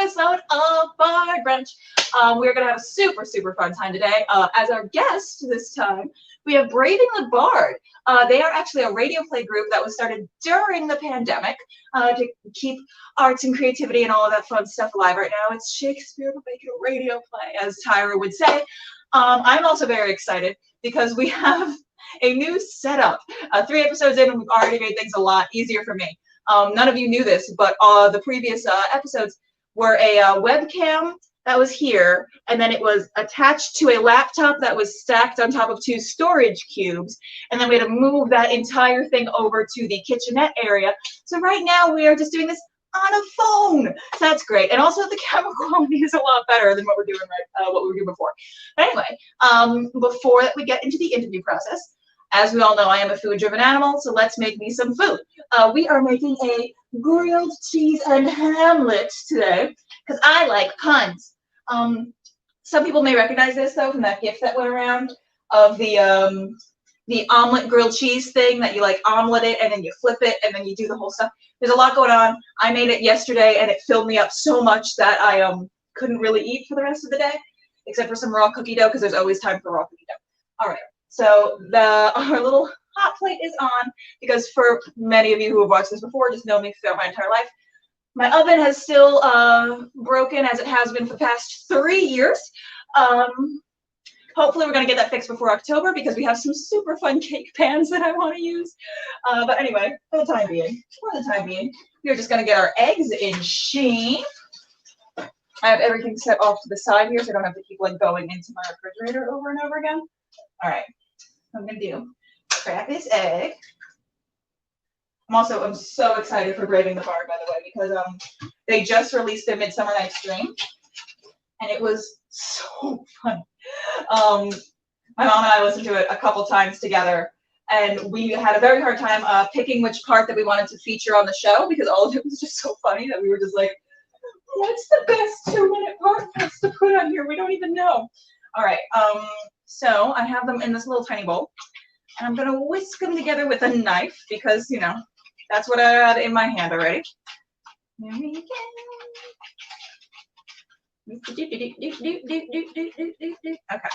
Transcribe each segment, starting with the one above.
episode of Brunch. We're going to have a super, super fun time today. As our guest this time, we have Braving the Bard. They are actually a radio play group that was started during the pandemic to keep arts and creativity and all of that fun stuff alive. Right now, it's Shakespeare, but make it a radio play, as Tyra would say. I'm also very excited because we have a new setup. 3 episodes in, and we've already made things a lot easier for me. None of you knew this, but the previous episodes were a webcam that was here, and then it was attached to a laptop that was stacked on top of 2 storage cubes, and then we had to move that entire thing over to the kitchenette area. So right now we are just doing this on a phone. So that's great, and also the camera quality is a lot better than what we're doing what we were doing before. But anyway, before we get into the interview process, as we all know, I am a food-driven animal, so let's make me some food. We are making a grilled cheese and Hamlet today, because I like puns. Some people may recognize this, though, from that gift that went around of the omelet grilled cheese thing, that you, like, omelet it, and then you flip it, and then you do the whole stuff. There's a lot going on. I made it yesterday, and it filled me up so much that I couldn't really eat for the rest of the day, except for some raw cookie dough, because there's always time for raw cookie dough. All right. So our little hot plate is on, because for many of you who have watched this before, just know me throughout my entire life, my oven has still broken, as it has been for the past 3 years. Hopefully we're going to get that fixed before October, because we have some super fun cake pans that I want to use. But anyway, for the time being, we're just going to get our eggs in sheen. I have everything set off to the side here, so I don't have to keep like going into my refrigerator over and over again. All right. I'm gonna do crack this egg. I'm so excited for Braving the Bard, by the way, because they just released their Midsummer Night's Dream, and it was so fun. My mom and I listened to it a couple times together, and we had a very hard time picking which part that we wanted to feature on the show, because all of it was just so funny that we were just like, what's the best 2-minute part for us to put on here? We don't even know. All right. So I have them in this little tiny bowl, and I'm gonna whisk them together with a knife, because, you know, that's what I had in my hand already. Here we go. Okay.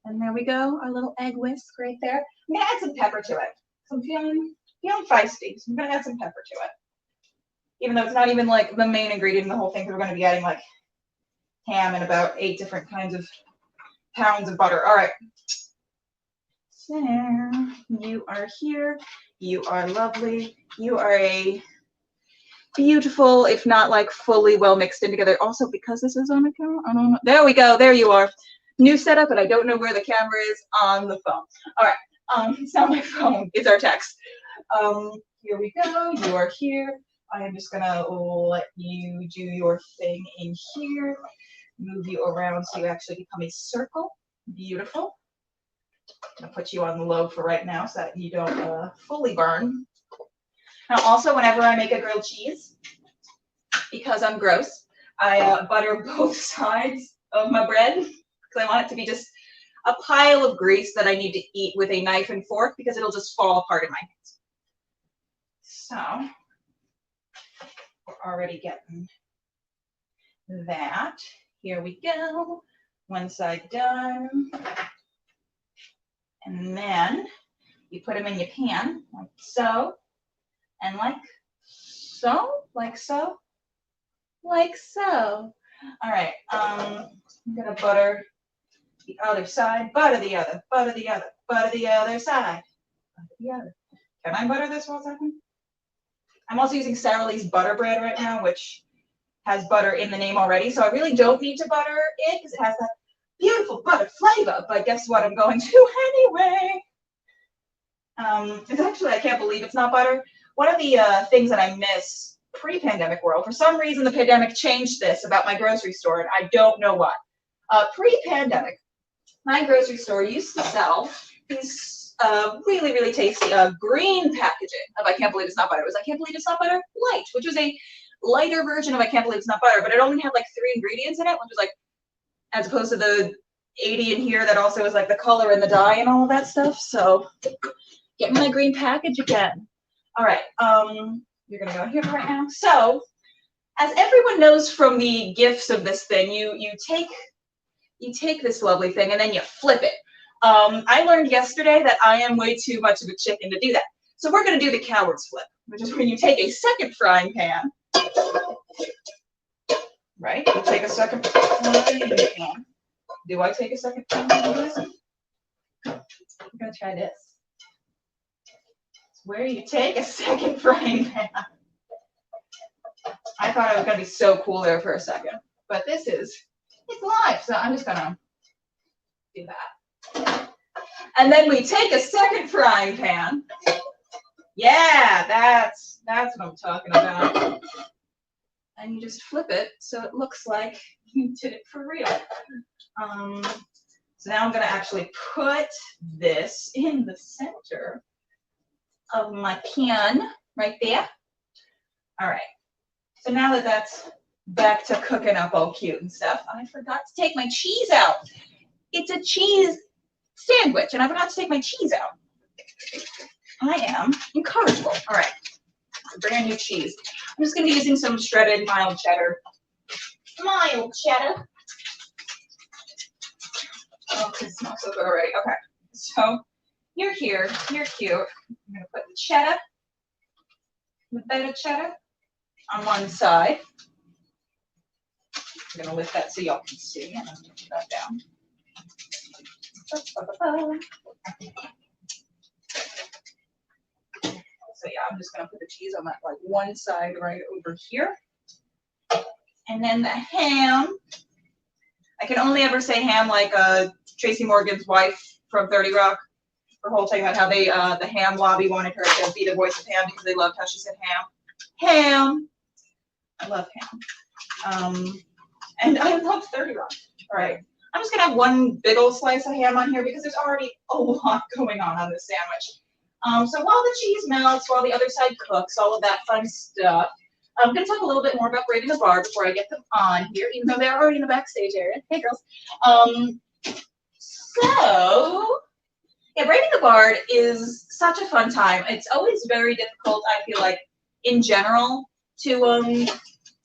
And there we go, our little egg whisk right there. I'm gonna add some pepper to it. So I'm feeling feisty, so I'm gonna add some pepper to it. Even though it's not even like the main ingredient in the whole thing, because we're gonna be adding like ham and about 8 different kinds of pounds of butter. All right. So you are here. You are lovely. You are a beautiful, if not like fully well mixed in together. Also, because this is on a camera, I don't know. There we go. There you are. New setup, and I don't know where the camera is on the phone. All right. It's not my phone. It's our text. Here we go. You are here. I am just gonna let you do your thing in here. Move you around so you actually become a circle. Beautiful. I'm gonna put you on the low for right now so that you don't fully burn. Now also, whenever I make a grilled cheese, because I'm gross, I butter both sides of my bread, because I want it to be just a pile of grease that I need to eat with a knife and fork, because it'll just fall apart in my hands. So we're already getting that. Here we go. One side done. And then you put them in your pan, like so, and like so, like so, like so. All right, I'm gonna butter the other side, butter the other, butter the other, butter the other side, butter the other. Can I butter this 1 second? I'm also using Sara Lee's butter bread right now, which has butter in the name already, so I really don't need to butter it, because it has that beautiful butter flavor. But guess what? I'm going to anyway. It's actually, I can't believe it's not butter. One of the things that I miss pre-pandemic world, for some reason the pandemic changed this about my grocery store, and I don't know what. Pre-pandemic, my grocery store used to sell these really, really tasty green packaging of I Can't Believe It's Not Butter. It was I Can't Believe It's Not Butter Light, which was a lighter version of I Can't Believe It's Not Butter, but it only had like 3 ingredients in it, which was like, as opposed to the 80 in here that also was like the color and the dye and all of that stuff. So get my green package again. All right, you're gonna go here right now. So as everyone knows from the gifs of this thing, you take this lovely thing and then you flip it. I learned yesterday that I am way too much of a chicken to do that. So we're going to do the coward's flip, which is when you take a second frying pan, right? You take a second frying pan. Do I take a second frying pan? I'm going to try this. It's where you take a second frying pan. I thought it was going to be so cool there for a second, but it's live, so I'm just going to do that. And then we take a second frying pan. Yeah, that's what I'm talking about. And you just flip it so it looks like you did it for real. So now I'm going to actually put this in the center of my pan right there. All right. So now that that's back to cooking up all cute and stuff, I forgot to take my cheese out. It's a cheese sandwich, and I forgot to take my cheese out. I am incorrigible. All right, brand new cheese. I'm just going to be using some shredded mild cheddar. Mild cheddar. Oh, it smells so good already. Okay, so you're here. You're cute. I'm going to put the cheddar, the better cheddar, on one side. I'm going to lift that so y'all can see, and I'm going to put that down. So yeah, I'm just going to put the cheese on that like one side right over here. And then the ham. I can only ever say ham like Tracy Morgan's wife from 30 Rock. Her whole thing about how they the ham lobby wanted her to be the voice of ham because they loved how she said ham. Ham. I love ham. And I love 30 Rock. All right. I'm just going to have one big old slice of ham on here because there's already a lot going on this sandwich. So while the cheese melts, while the other side cooks, all of that fun stuff, I'm going to talk a little bit more about braiding the bar before I get them on here, even though they're already in the backstage area. Hey, girls. So, yeah, braiding the bard is such a fun time. It's always very difficult, I feel like, in general, to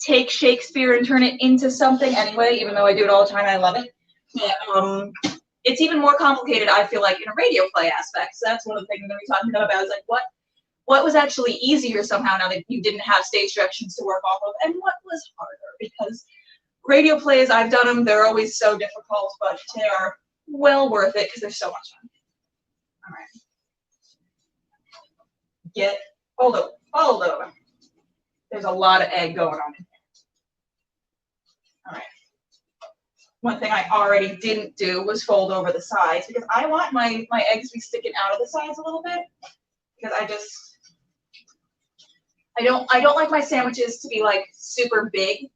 take Shakespeare and turn it into something anyway, even though I do it all the time and I love it. But, it's even more complicated, I feel like, in a radio play aspect. So that's one of the things I'm going to be talking about is like what was actually easier somehow now that you didn't have stage directions to work off of, and what was harder, because radio plays, I've done them, they're always so difficult, but they are well worth it because they're so much fun. All right. Hold over. There's a lot of egg going on in here. All right. One thing I already didn't do was fold over the sides because I want my eggs to be sticking out of the sides a little bit because I don't like my sandwiches to be like super big.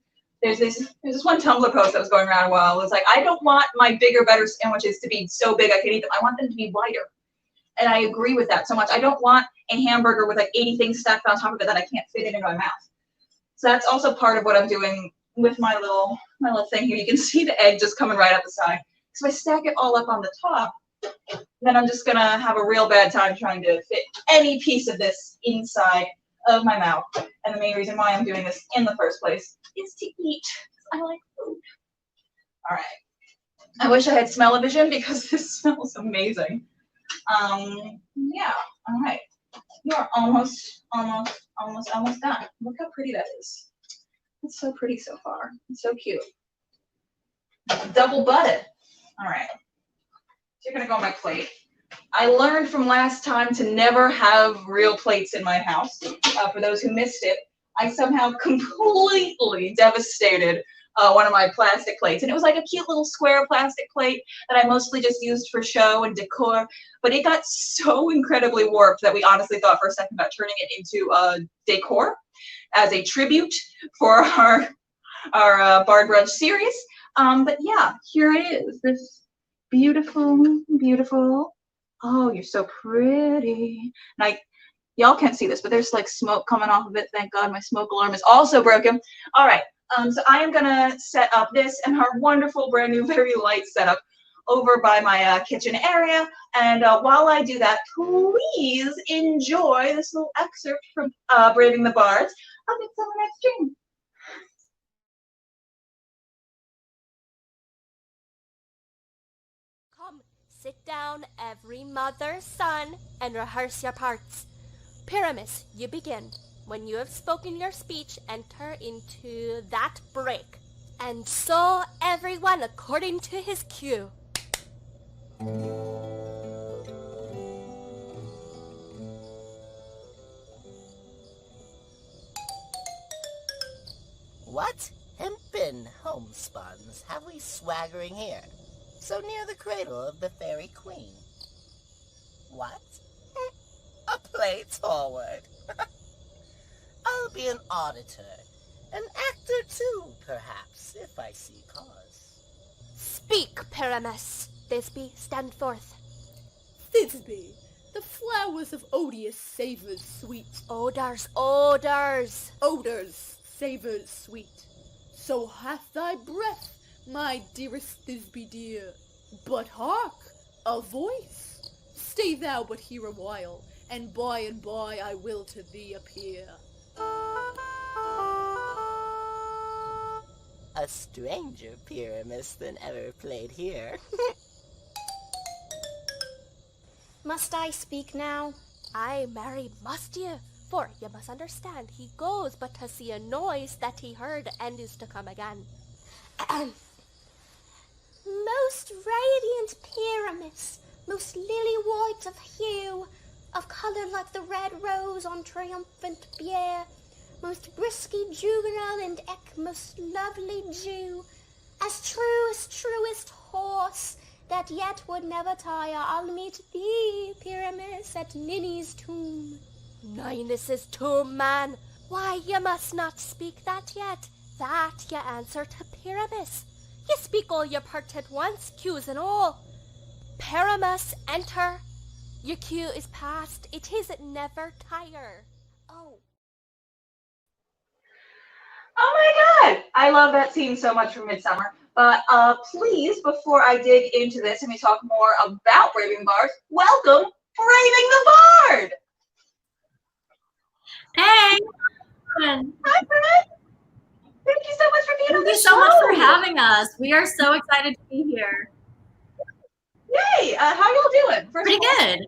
There's this one Tumblr post that was going around a while. It was like, I don't want my bigger, better sandwiches to be so big I can eat them. I want them to be wider. And I agree with that so much. I don't want a hamburger with like 80 things stacked on top of it that I can't fit it into my mouth. So that's also part of what I'm doing with my little thing here. You can see the egg just coming right up the side. So I stack it all up on the top, then I'm just gonna have a real bad time trying to fit any piece of this inside of my mouth. And the main reason why I'm doing this in the first place is to eat. I like food. All right. I wish I had smell-o-vision because this smells amazing. Yeah. All right. You're almost done. Look how pretty that is. It's so pretty so far. It's so cute. Double butted. All right. So you're gonna go on my plate. I learned from last time to never have real plates in my house. For those who missed it, I somehow completely devastated one of my plastic plates. And it was like a cute little square plastic plate that I mostly just used for show and decor. But it got so incredibly warped that we honestly thought for a second about turning it into decor as a tribute for our Bard Brunch series. But yeah, here it is. This beautiful, beautiful. Oh, you're so pretty. And y'all can't see this, but there's like smoke coming off of it. Thank God my smoke alarm is also broken. All right. So I am gonna set up this and our wonderful, brand new, very light setup over by my kitchen area. And while I do that, please enjoy this little excerpt from Braving the Bards of Midsummer Night's Dream. sit down, every mother's son, and rehearse your parts. Pyramus, you begin. When you have spoken your speech, enter into that break. And so, everyone according to his cue. What hempen homespuns have we swaggering here, so near the cradle of the fairy queen? What? A play forward. I'll be an auditor, an actor too, perhaps, if I see cause. Speak, Pyramus. Thisbe, stand forth. Thisbe, the flowers of odious savors sweet. Odors. Odors, savors sweet. So hath thy breath, my dearest Thisbe dear. But hark, a voice. Stay thou but here a while, and by I will to thee appear. A stranger Pyramus than ever played here. Must I speak now? Aye, marry, must you? For you must understand, he goes but to see a noise that he heard and is to come again. Most radiant Pyramus, most lily-white of hue, of colour like the red rose on triumphant bier, most brisky juvenile and most lovely Jew, as true as truest horse, that yet would never tire, I'll meet thee, Pyramus, at Ninny's tomb. Ninus's tomb, man. Why, you must not speak that yet. That you answer to Pyramus. You speak all your part at once, cues and all. Pyramus, enter. Your cue is past. It is never tire. Oh. Oh my God! I love that scene so much from Midsummer. But please, before I dig into this and we talk more about Braving the Bard, welcome Braving the Bard! Hey! Hi, Fred! Thank you so much for being on the show! Thank you so much for having us. We are so excited to be here. Yay! How y'all doing? Pretty good.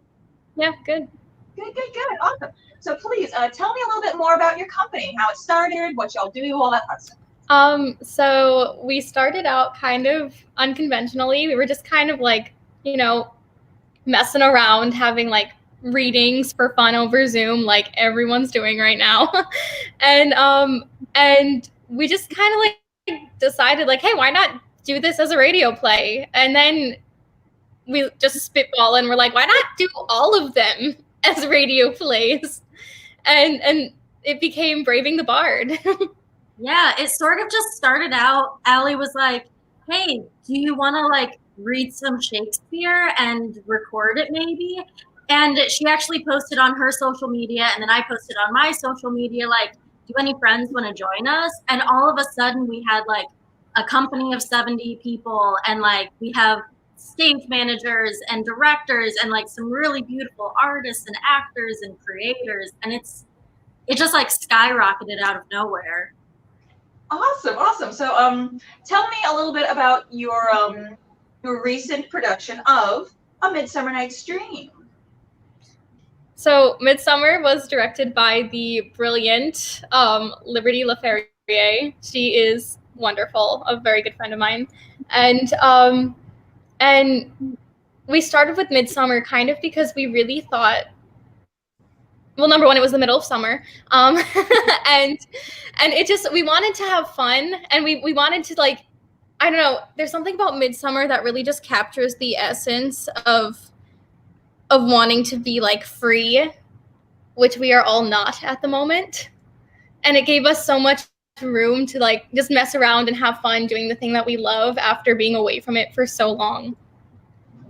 Yeah, good. Good. Awesome. So please, tell me a little bit more about your company, how it started, what y'all do, all that fun stuff. So we started out kind of unconventionally. We were just kind of like, messing around, having like readings for fun over Zoom, like everyone's doing right now. and we just kind of like decided like, hey, why not do this as a radio play? And then we just spitball and we're like, why not do all of them as radio plays? And it became Braving the Bard. Yeah, it sort of just started out. Allie was like, hey, do you want to like read some Shakespeare and record it maybe? And she actually posted on her social media, and then I posted on my social media, like, do any friends want to join us? And all of a sudden we had like a company of 70 people, and like we have stage managers and directors and like some really beautiful artists and actors and creators. And it just like skyrocketed out of nowhere. Awesome. So tell me a little bit about your recent production of A Midsummer Night's Dream. So Midsummer was directed by the brilliant Liberty LaFerrier. She is wonderful, a very good friend of mine. And we started with Midsummer kind of because we really thought, well, number one, it was the middle of summer. And it just, we wanted to have fun, and we wanted to like, I don't know, there's something about Midsummer that really just captures the essence of wanting to be like free, which we are all not at the moment. And it gave us so much room to like just mess around and have fun doing the thing that we love after being away from it for so long.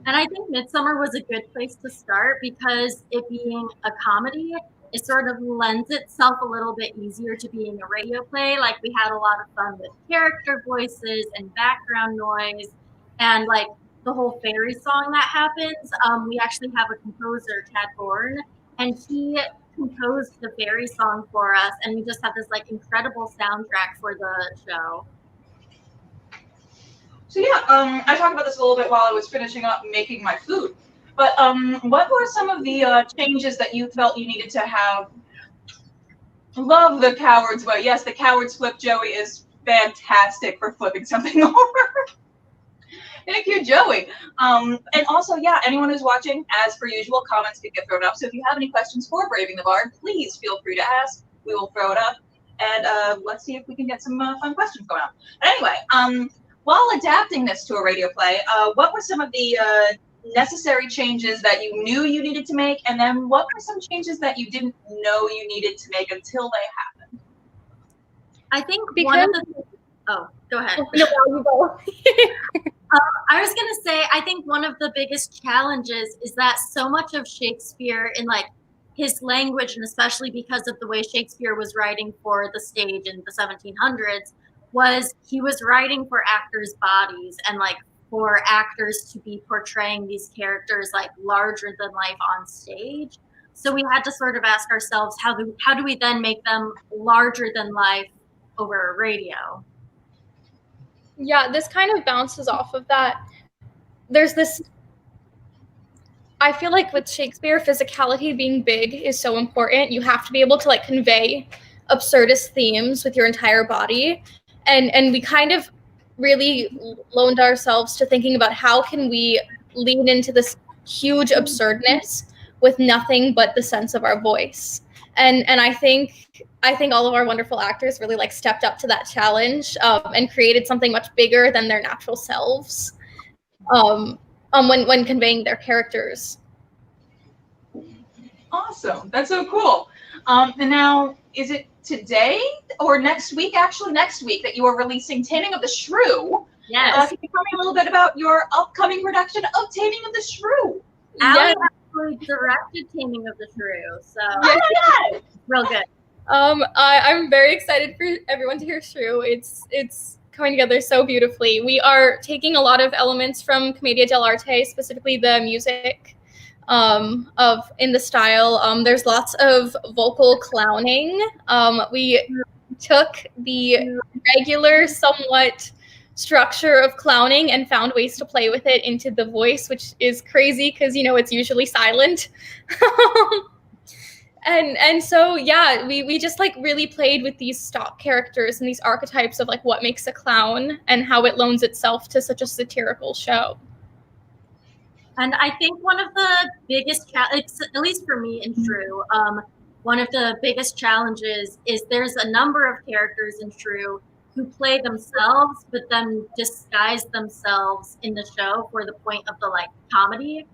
And I think Midsummer was a good place to start because it being a comedy, it sort of lends itself a little bit easier to being a radio play. Like we had a lot of fun with character voices and background noise and like the whole fairy song that happens. We actually have a composer, Tad Bourne, and he composed the fairy song for us. And we just have this like incredible soundtrack for the show. So yeah, I talked about this a little bit while I was finishing up making my food. But what were some of the changes that you felt you needed to have? Love the coward's way. Yes, the coward's flip, Joey, is fantastic for flipping something over. Thank you, Joey. And also, yeah, anyone who's watching, as per usual, comments can get thrown up. So if you have any questions for Braving the Bard, please feel free to ask. We will throw it up. And let's see if we can get some fun questions going on. But anyway, while adapting this to a radio play, what were some of the necessary changes that you knew you needed to make? And then what were some changes that you didn't know you needed to make until they happened? I think one of the... Oh, go ahead. No, you go. I was going to say, I think one of the biggest challenges is that so much of Shakespeare in like his language, and especially because of the way Shakespeare was writing for the stage in the 1700s, was he was writing for actors' bodies and like for actors to be portraying these characters like larger than life on stage. So we had to sort of ask ourselves, how do we then make them larger than life over radio? Yeah, this kind of bounces off of that. There's this, I feel like with Shakespeare, physicality being big is so important. You have to be able to like convey absurdist themes with your entire body. And we kind of really loaned ourselves to thinking about how can we lean into this huge absurdness with nothing but the sense of our voice. And I think all of our wonderful actors really like stepped up to that challenge and created something much bigger than their natural selves when conveying their characters. Awesome. That's so cool. And now, is it today or next week? Actually, next week that you are releasing Taming of the Shrew. Yes. Can you tell me a little bit about your upcoming production of Taming of the Shrew? Allie actually directed Taming of the Shrew, so Yes. real good. I'm very excited for everyone to hear Shrew. It's coming together so beautifully. We are taking a lot of elements from Commedia dell'arte, specifically the music in the style. There's lots of vocal clowning. We took the regular, somewhat structure of clowning and found ways to play with it into the voice, which is crazy because, you know, it's usually silent. And so, yeah, we just like really played with these stock characters and these archetypes of like what makes a clown and how it loans itself to such a satirical show. And I think one of the biggest, at least for me in Shrew, one of the biggest challenges is there's a number of characters in Shrew who play themselves, but then disguise themselves in the show for the point of the like comedy.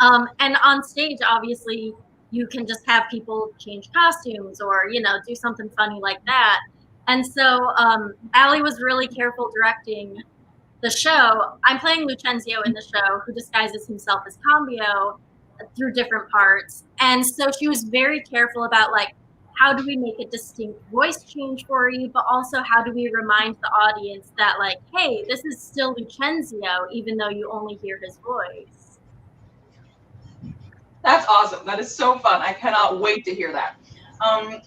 And on stage, obviously, you can just have people change costumes or, you know, do something funny like that. And so Allie was really careful directing the show. I'm playing Lucenzio in the show, who disguises himself as Cambio through different parts. And so she was very careful about like, how do we make a distinct voice change for you, but also how do we remind the audience that like, hey, this is still Lucenzio, even though you only hear his voice. That's awesome. That is so fun. I cannot wait to hear that.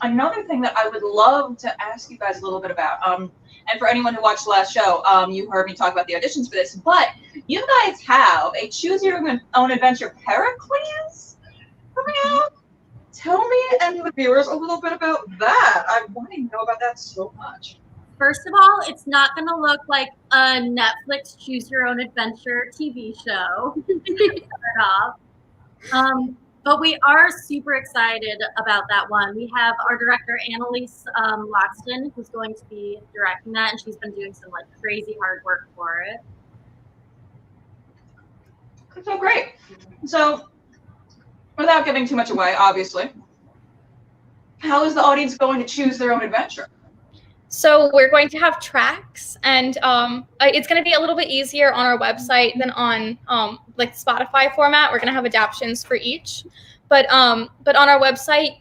Another thing that I would love to ask you guys a little bit about, and for anyone who watched the last show, you heard me talk about the auditions for this, but you guys have a Choose Your Own Adventure Pericles coming out. Tell me and the viewers a little bit about that. I want to know about that so much. First of all, it's not going to look like a Netflix Choose Your Own Adventure TV show. But we are super excited about that one. We have our director, Annalise Loxton, who's going to be directing that, and she's been doing some like crazy hard work for it. So great. So, without giving too much away, obviously, how is the audience going to choose their own adventure? So we're going to have tracks, and it's going to be a little bit easier on our website than on like Spotify format. We're going to have adaptions for each, but on our website,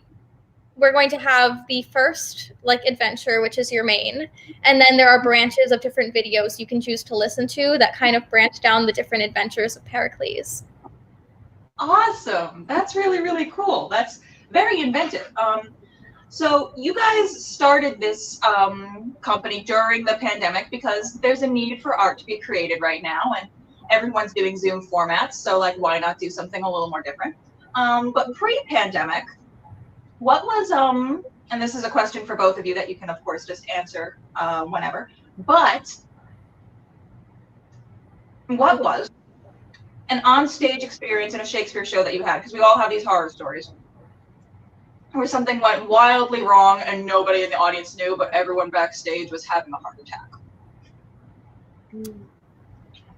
we're going to have the first like adventure, which is your main, and then there are branches of different videos you can choose to listen to that kind of branch down the different adventures of Pericles. Awesome. That's really, really cool. That's very inventive. So you guys started this company during the pandemic because there's a need for art to be created right now, and everyone's doing Zoom formats. So like, why not do something a little more different? But pre-pandemic, what was and this is a question for both of you that you can of course just answer whenever. But what was an on-stage experience in a Shakespeare show that you had? Because we all have these horror stories where something went wildly wrong and nobody in the audience knew, but everyone backstage was having a heart attack.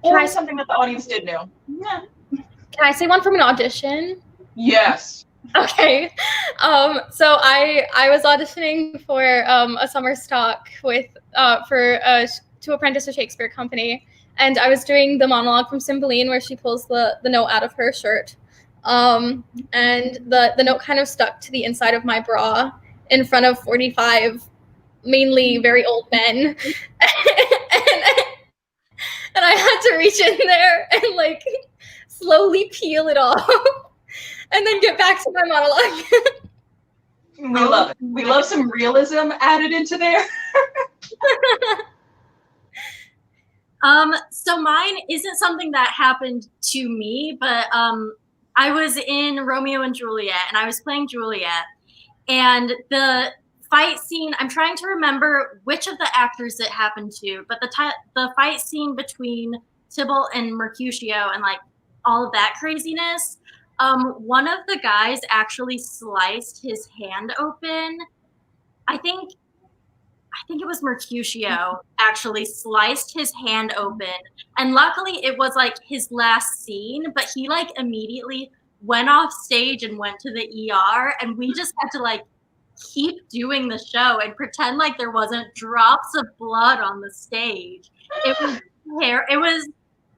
Or something that the audience did know. Yeah. Can I say one from an audition? Yes. Okay. So I was auditioning for a summer stock with to apprentice a Shakespeare company, and I was doing the monologue from Cymbeline where she pulls the note out of her shirt. And the note kind of stuck to the inside of my bra in front of 45 mainly very old men. And I had to reach in there and like slowly peel it off and then get back to my monologue. We love it. We love some realism added into there. So mine isn't something that happened to me, but I was in Romeo and Juliet, and I was playing Juliet, and the fight scene, I'm trying to remember which of the actors it happened to, but the fight scene between Tybalt and Mercutio and like all of that craziness, one of the guys actually sliced his hand open. I think it was Mercutio actually sliced his hand open, and luckily it was like his last scene, but he like immediately went off stage and went to the ER, and we just had to like keep doing the show and pretend like there wasn't drops of blood on the stage. It was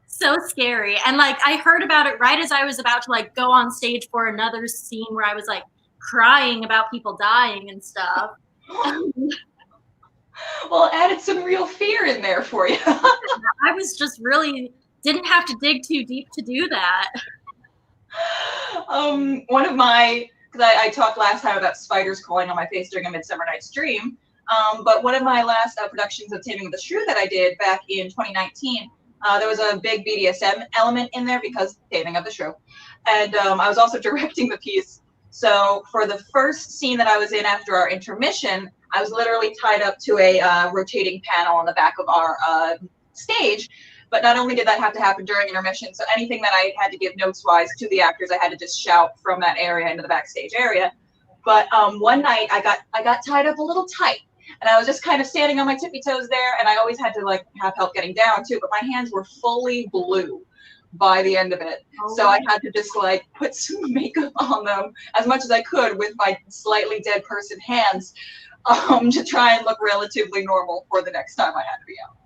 so scary, and like I heard about it right as I was about to like go on stage for another scene where I was like crying about people dying and stuff. Well, it added some real fear in there for you. I was just really didn't have to dig too deep to do that. One of my, because I talked last time about spiders crawling on my face during A Midsummer Night's Dream, but one of my last productions of Taming of the Shrew that I did back in 2019, there was a big BDSM element in there because Taming of the Shrew, and I was also directing the piece. So for the first scene that I was in after our intermission, I was literally tied up to a rotating panel on the back of our stage. But not only did that have to happen during intermission, so anything that I had to give notes-wise to the actors, I had to just shout from that area into the backstage area. But one night I got tied up a little tight, and I was just kind of standing on my tippy toes there, and I always had to like have help getting down too. But my hands were fully blue by the end of it, so I had to just like put some makeup on them as much as I could with my slightly dead person hands. To try and look relatively normal for the next time I had to be out.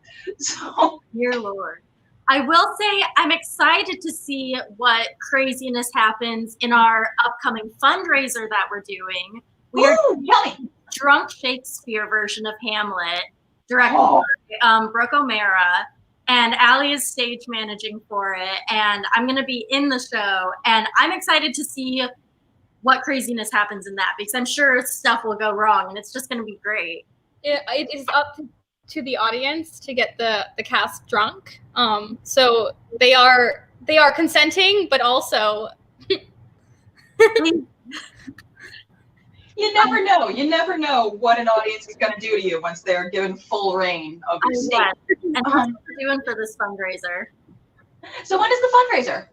So, dear Lord. I will say I'm excited to see what craziness happens in our upcoming fundraiser that we're doing. We are doing a drunk Shakespeare version of Hamlet, directed by Brooke O'Mara, and Allie is stage managing for it, and I'm going to be in the show, and I'm excited to see what craziness happens in that, because I'm sure stuff will go wrong and it's just going to be great. It is up to the audience to get the cast drunk. So they are consenting, but also you never know. You never know what an audience is going to do to you once they're given full reign of your stage. And that's what we're doing for this fundraiser. So when is the fundraiser?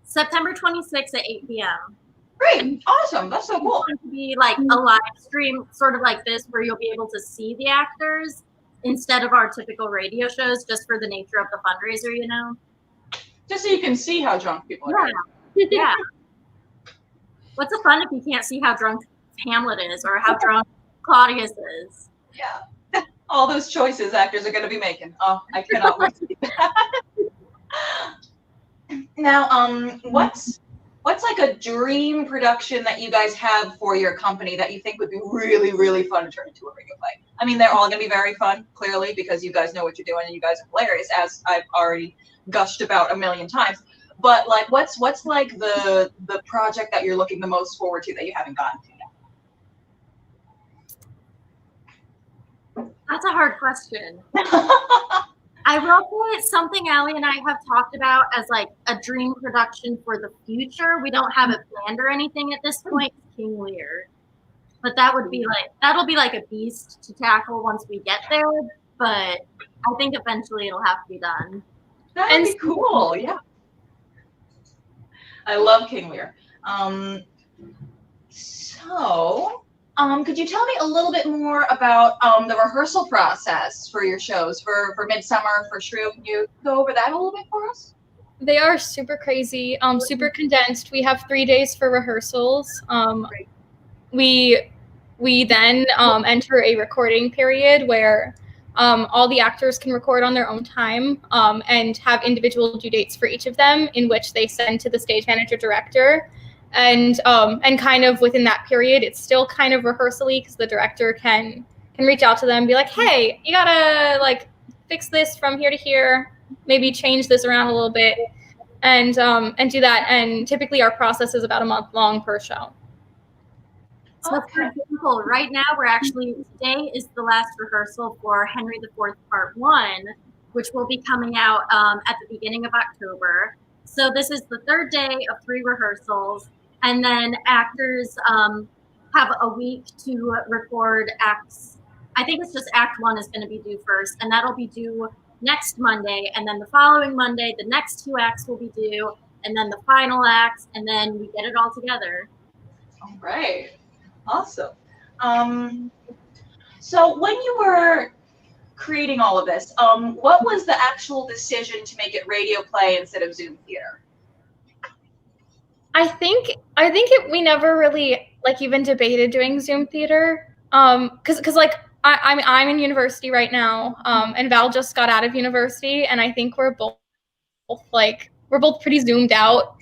September 26th at 8 p.m. Great, awesome, that's so cool. It's going to be like a live stream, sort of like this, where you'll be able to see the actors instead of our typical radio shows, just for the nature of the fundraiser, you know? Just so you can see how drunk people are. Yeah. What's the fun if you can't see how drunk Hamlet is or how drunk Claudius is? Yeah. All those choices actors are going to be making. Oh, I cannot wait to see that. Now, what's like a dream production that you guys have for your company that you think would be really, really fun to turn into a radio play? I mean, they're all going to be very fun, clearly, because you guys know what you're doing and you guys are hilarious, as I've already gushed about a million times. But like, what's like the project that you're looking the most forward to that you haven't gotten to That's a hard question. I will say something Allie and I have talked about as like a dream production for the future. We don't have it planned or anything at this point. King Lear, but that'll be like a beast to tackle once we get there. But I think eventually it'll have to be done. That'd be cool. Yeah. I love King Lear. Could you tell me a little bit more about the rehearsal process for your shows for Midsummer, for Shrew? Can you go over that a little bit for us? They are super crazy, super condensed. We have 3 days for rehearsals. We then enter a recording period where all the actors can record on their own time and have individual due dates for each of them, in which they send to the stage manager director. And kind of within that period, it's still kind of rehearsally because the director can reach out to them and be like, hey, you gotta like fix this from here to here, maybe change this around a little bit, and do that. And typically our process is about a month long per show. So for example, right now today is the last rehearsal for Henry IV Part 1, which will be coming out at the beginning of October. So this is the third day of 3 rehearsals. And then actors have a week to record acts. I think it's just Act 1 is going to be due first, and that'll be due next Monday. And then the following Monday, the next 2 acts will be due, and then the final acts, and then we get it all together. All right. Awesome. So when you were creating all of this, what was the actual decision to make it radio play instead of Zoom theater? I think we never really like even debated doing Zoom theater, because like I'm in university right now, and Val just got out of university, and I think we're both pretty zoomed out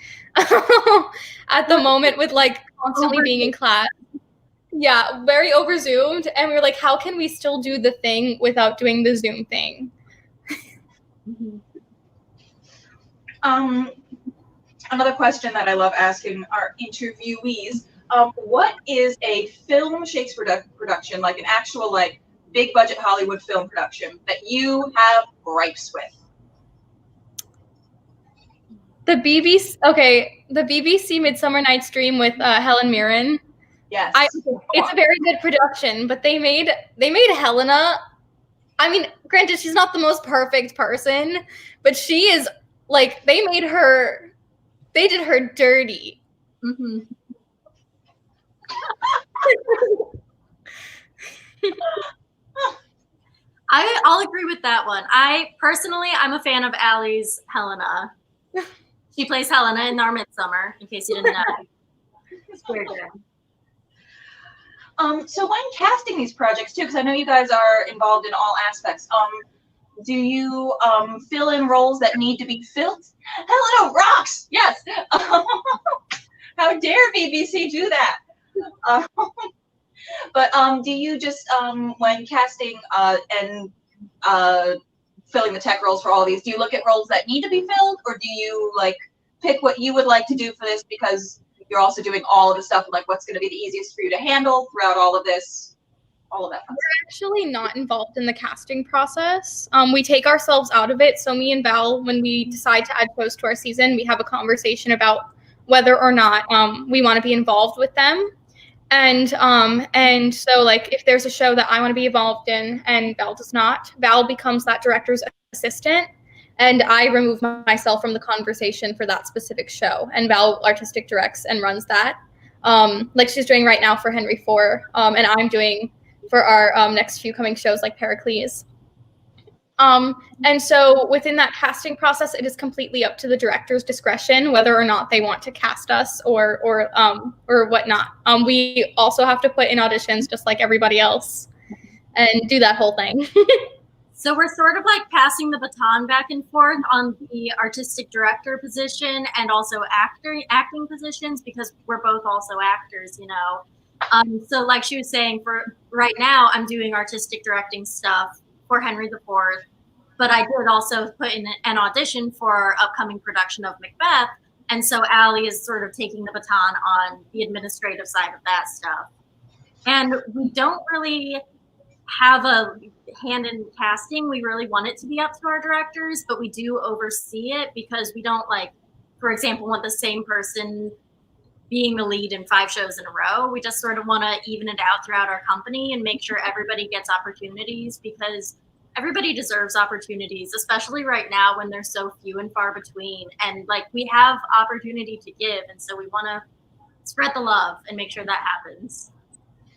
at the moment with like constantly being in class. Yeah, very over zoomed, and we were like, how can we still do the thing without doing the Zoom thing? Another question that I love asking our interviewees, what is a film Shakespeare production, like an actual like big budget Hollywood film production that you have gripes with? The BBC Midsummer Night's Dream with Helen Mirren. Yes. It's a very good production, but they made Helena. I mean, granted, she's not the most perfect person, but she is like they did her dirty. Mm-hmm. I'll agree with that one. I'm a fan of Allie's Helena. She plays Helena in our Midsummer, in case you didn't know. It's very good. So when casting these projects too, because I know you guys are involved in all aspects, do you fill in roles that need to be filled? Helena rocks! Yes! How dare BBC do that? But do you just, when casting and filling the tech roles for all these, do you look at roles that need to be filled, or do you like pick what you would like to do for this because you're also doing all of the stuff, like what's going to be the easiest for you to handle throughout all of this? All of that. We're actually not involved in the casting process. We take ourselves out of it. So me and Val, when we decide to add shows to our season, we have a conversation about whether or not we want to be involved with them. And so like if there's a show that I want to be involved in and Val does not, Val becomes that director's assistant, and I remove myself from the conversation for that specific show. And Val artistic directs and runs that, like she's doing right now for Henry IV, and I'm doing for our next few coming shows like Pericles. And so within that casting process, it is completely up to the director's discretion whether or not they want to cast us or whatnot. We also have to put in auditions just like everybody else and do that whole thing. So we're sort of like passing the baton back and forth on the artistic director position and also acting positions, because we're both also actors, you know. So like she was saying, for right now, I'm doing artistic directing stuff for Henry IV, but I did also put in an audition for our upcoming production of Macbeth. And so Allie is sort of taking the baton on the administrative side of that stuff. And we don't really have a hand in casting. We really want it to be up to our directors, but we do oversee it because we don't, like, for example, want the same person being the lead in 5 shows in a row. We just sort of want to even it out throughout our company and make sure everybody gets opportunities, because everybody deserves opportunities, especially right now when they're so few and far between. And like, we have opportunity to give, and so we want to spread the love and make sure that happens.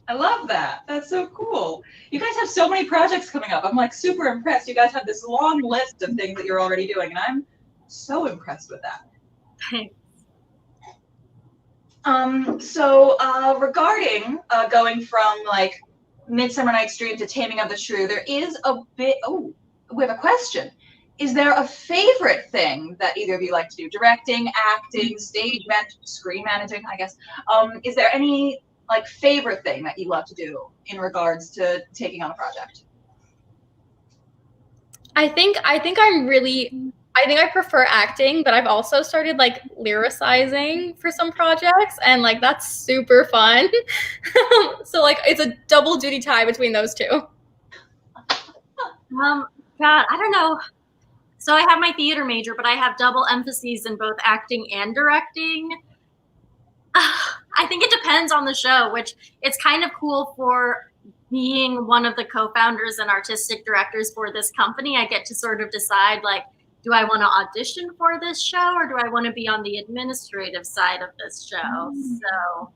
I love that. That's so cool. You guys have so many projects coming up. I'm like super impressed. You guys have this long list of things that you're already doing, and I'm so impressed with that. Regarding going from like Midsummer Night's Dream to Taming of the Shrew, there is a bit. Oh, we have a question. Is there a favorite thing that either of you like to do? Directing, acting, screen managing, I guess. Is there any like favorite thing that you love to do in regards to taking on a project? I think I prefer acting, but I've also started like lyricizing for some projects, and like that's super fun. So like it's a double duty tie between those two. God, I don't know. So I have my theater major, but I have double emphases in both acting and directing. I think it depends on the show, which it's kind of cool for being one of the co-founders and artistic directors for this company. I get to sort of decide, like, do I want to audition for this show, or do I want to be on the administrative side of this show? So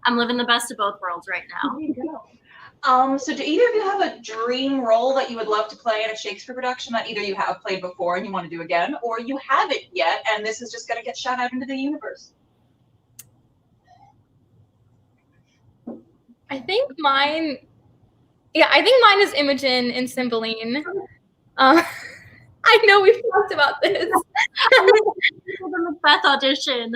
I'm living the best of both worlds right now. There you go. So do either of you have a dream role that you would love to play in a Shakespeare production that either you have played before and you want to do again, or you haven't yet and this is just going to get shot out into the universe? I think mine is Imogen in Cymbeline. I know we've talked about this. The Macbeth audition.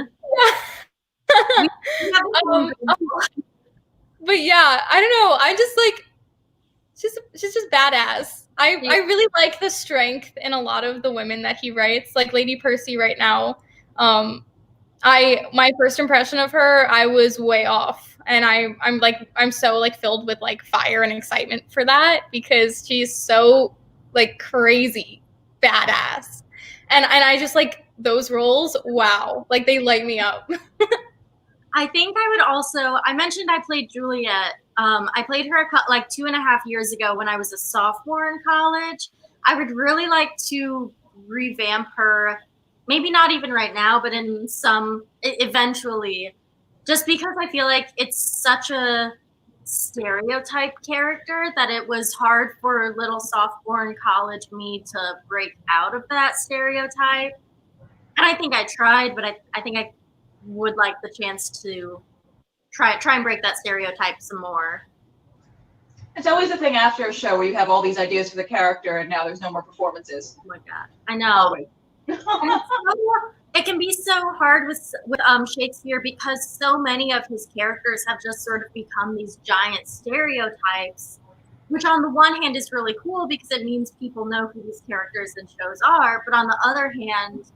But yeah, I don't know. I just like, she's just badass. I really like the strength in a lot of the women that he writes. Like Lady Percy right now. My first impression of her, I was way off. And I'm so like filled with like fire and excitement for that, because she's so like crazy badass. And I just like those roles, wow, like they light me up. I think I would also, I mentioned I played Juliet. I played her like 2.5 years ago when I was a sophomore in college. I would really like to revamp her, maybe not even right now, but in eventually, just because I feel like it's such a stereotype character that it was hard for little sophomore in college me to break out of that stereotype. And I think I tried, but I think I would like the chance to try and break that stereotype some more. It's always the thing after a show where you have all these ideas for the character and now there's no more performances. Oh my God, I know. It can be so hard with Shakespeare, because so many of his characters have just sort of become these giant stereotypes, which on the one hand is really cool because it means people know who these characters and shows are, but on the other hand,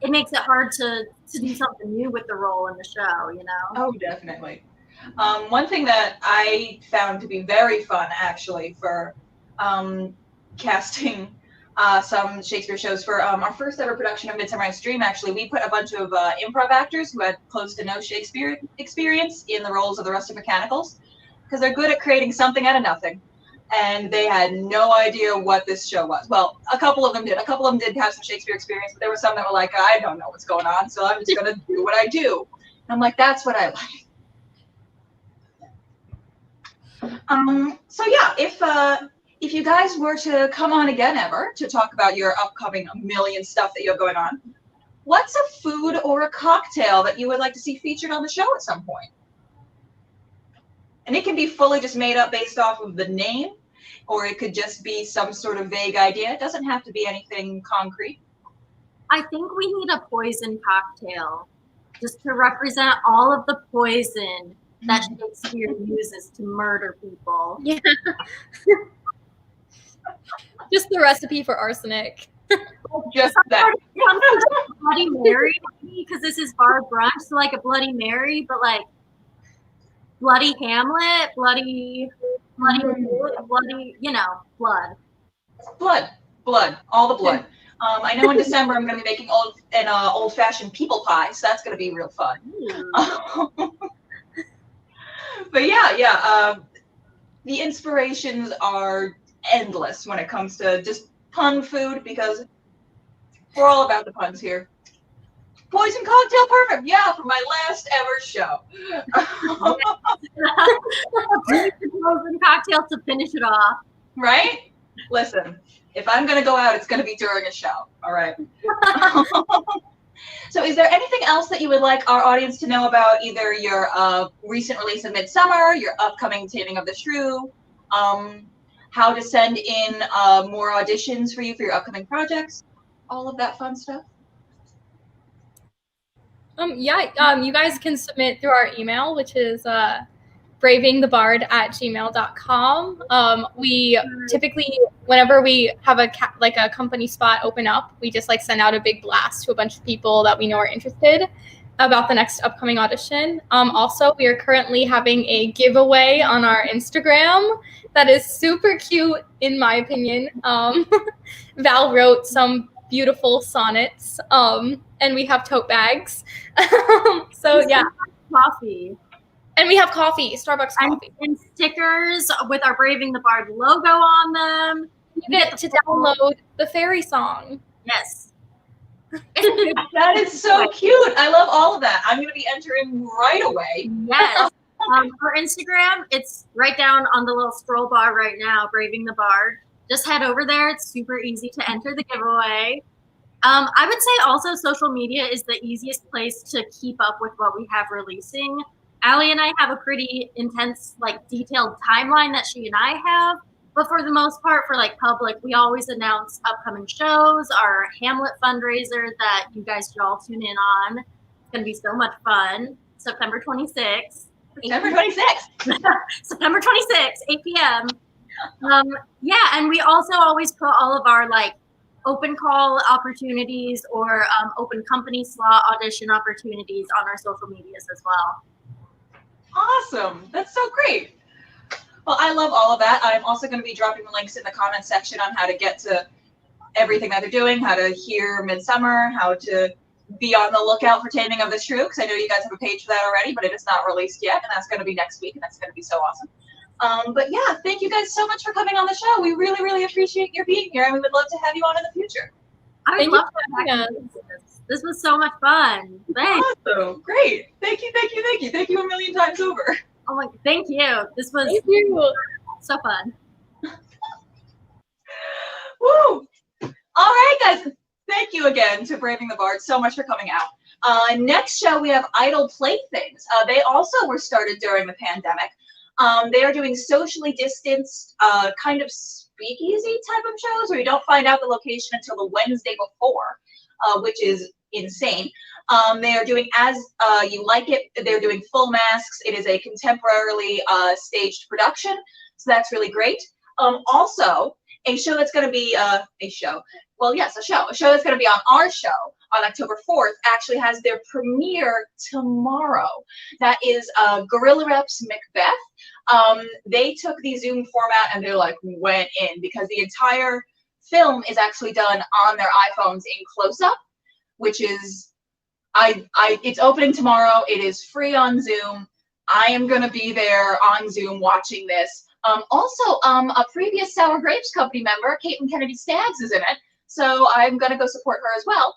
it makes it hard to do something new with the role in the show, you know? Oh, definitely. One thing that I found to be very fun, actually, for casting some Shakespeare shows for our first ever production of Midsummer Night's Dream, actually, we put a bunch of improv actors who had close to no Shakespeare experience in the roles of the Rustic Mechanicals, because they're good at creating something out of nothing. And they had no idea what this show was. Well, a couple of them did. A couple of them did have some Shakespeare experience, but there were some that were like, I don't know what's going on, so I'm just going to do what I do. And I'm like, that's what I like. So yeah, if you guys were to come on again ever to talk about your upcoming million stuff that you have going on, what's a food or a cocktail that you would like to see featured on the show at some point? And it can be fully just made up based off of the name, or it could just be some sort of vague idea. It doesn't have to be anything concrete. I think we need a poison cocktail just to represent all of the poison that Shakespeare uses to murder people. Yeah. Just the recipe for arsenic. Just that. Bloody Mary, because this is bar brunch, so like a Bloody Mary, but like Bloody Hamlet, Bloody bloody, blood. Blood, all the blood. I know in December I'm going to be making old-fashioned people pie, so that's going to be real fun. But yeah. The inspirations are endless when it comes to just pun food, because we're all about the puns here. Poison cocktail, perfect. Yeah, for my last ever show. Poison cocktail to finish it off. Right? Listen, if I'm going to go out, it's going to be during a show. All right. So is there anything else that you would like our audience to know about either your recent release of Midsummer, your upcoming Taming of the Shrew, how to send in more auditions for your upcoming projects, all of that fun stuff? You guys can submit through our email, which is bravingthebard@gmail.com. We typically, whenever we have a company spot open up, we just send out a big blast to a bunch of people that we know are interested about the next upcoming audition. Also, we are currently having a giveaway on our Instagram that is super cute, in my opinion. Val wrote some beautiful sonnets, and we have tote bags. So yeah, coffee. And we have coffee, Starbucks coffee. And stickers with our Braving the Bard logo on them. You get to download the fairy song. Yes. That is so cute. I love all of that. I'm going to be entering right away. Yes. For Instagram, it's right down on the little scroll bar right now, Braving the Bard. Just head over there. It's super easy to enter the giveaway. I would say also social media is the easiest place to keep up with what we have releasing. Allie and I have a pretty intense, detailed timeline that she and I have. But for the most part, for public, we always announce upcoming shows, our Hamlet fundraiser that you guys should all tune in on. It's going to be so much fun. September 26th. September 26th. September 26th, 8 p.m. And we also always put all of our open call opportunities or open company slot audition opportunities on our social medias as well. Awesome. That's so great. Well, I love all of that. I'm also going to be dropping the links in the comments section on how to get to everything that they're doing, how to hear Midsummer, how to be on the lookout for Taming of the Shrew, because I know you guys have a page for that already, but it is not released yet, and that's going to be next week, and that's going to be so awesome. But yeah, thank you guys so much for coming on the show. We really, really appreciate your being here, and we would love to have you on in the future. I love that. This was so much fun. Thanks. Awesome. Great. Thank you, thank you, thank you. Thank you a million times over. Oh my, thank you. This was so fun. Woo! All right, guys. Thank you again to Braving the Bard so much for coming out. Next show, we have Untitled Playthings. They also were started during the pandemic. They are doing socially distanced, kind of speakeasy type of shows where you don't find out the location until the Wednesday before, which is insane. They are doing As You Like It. They're doing full masks. It is a contemporarily staged production, so that's really great. Also, a show that's going to be a show that's going to be on our show on October 4th actually has their premiere tomorrow. That is Gorilla Reps Macbeth. They took the Zoom format and they went in, because the entire film is actually done on their iPhones in close-up, which is it's opening tomorrow. It is free on Zoom. I am going to be there on Zoom watching this. Also, a previous Sour Grapes Company member, Caitlin Kennedy Staggs, is in it. So I'm going to go support her as well.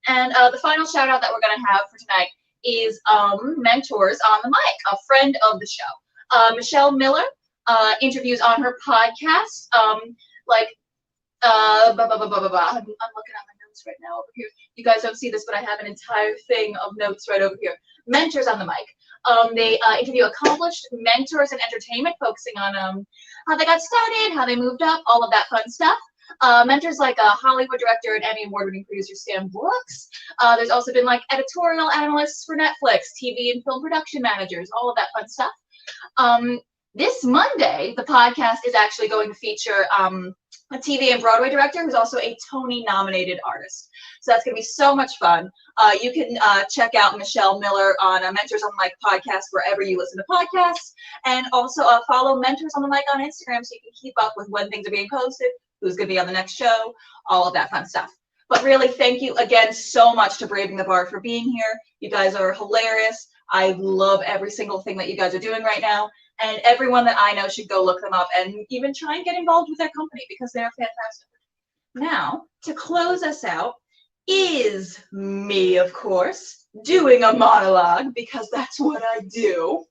And the final shout out that we're going to have for tonight is Mentors on the Mic, a friend of the show. Michelle Miller interviews on her podcast. I'm looking at my notes right now over here. You guys don't see this, but I have an entire thing of notes right over here. Mentors on the Mic. They interview accomplished mentors in entertainment, focusing on how they got started, how they moved up, all of that fun stuff. Mentors like Hollywood director and Emmy award-winning producer Stan Brooks. There's also been editorial analysts for Netflix, TV and film production managers, all of that fun stuff. This Monday, the podcast is actually going to feature a TV and Broadway director who's also a Tony-nominated artist. So that's going to be so much fun. You can check out Michelle Miller on Mentors on the Mic podcast wherever you listen to podcasts. And also follow Mentors on the Mic on Instagram so you can keep up with when things are being posted, who's going to be on the next show, all of that fun stuff. But really, thank you again so much to Braving the Bard for being here. You guys are hilarious. I love every single thing that you guys are doing right now. And everyone that I know should go look them up and even try and get involved with their company because they're fantastic. Now, to close us out is me, of course, doing a monologue because that's what I do.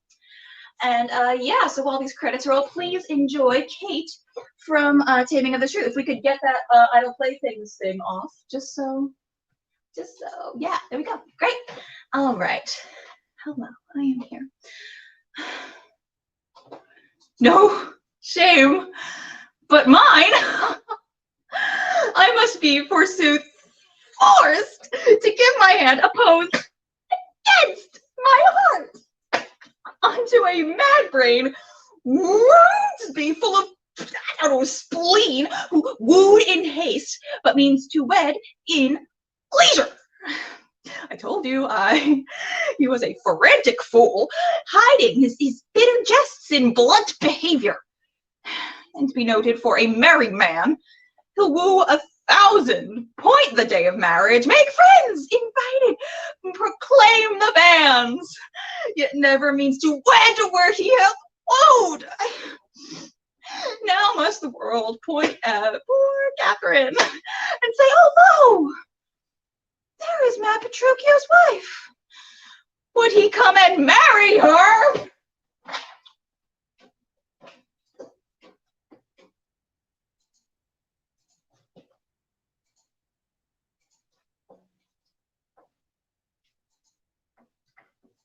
And yeah, so while these credits roll, please enjoy Kate from Taming of the Shrew. If we could get that I Don't Playthings thing off, just so, yeah, there we go. Great. All right. Hello, I am here. No shame but mine. I must be, forsooth, forced to give my hand a pose against my heart onto a mad brain wounds be full of, I don't know, spleen, who wooed in haste, but means to wed in leisure. I told you he was a frantic fool, hiding his bitter jests in blunt behavior. And to be noted for a merry man, he'll woo 1,000, point the day of marriage, make friends, invited, proclaim the banns, yet never means to wed where he hath wooed. Now must the world point at poor Catherine and say, oh, lo! There is mad Petruchio's wife. Would he come and marry her?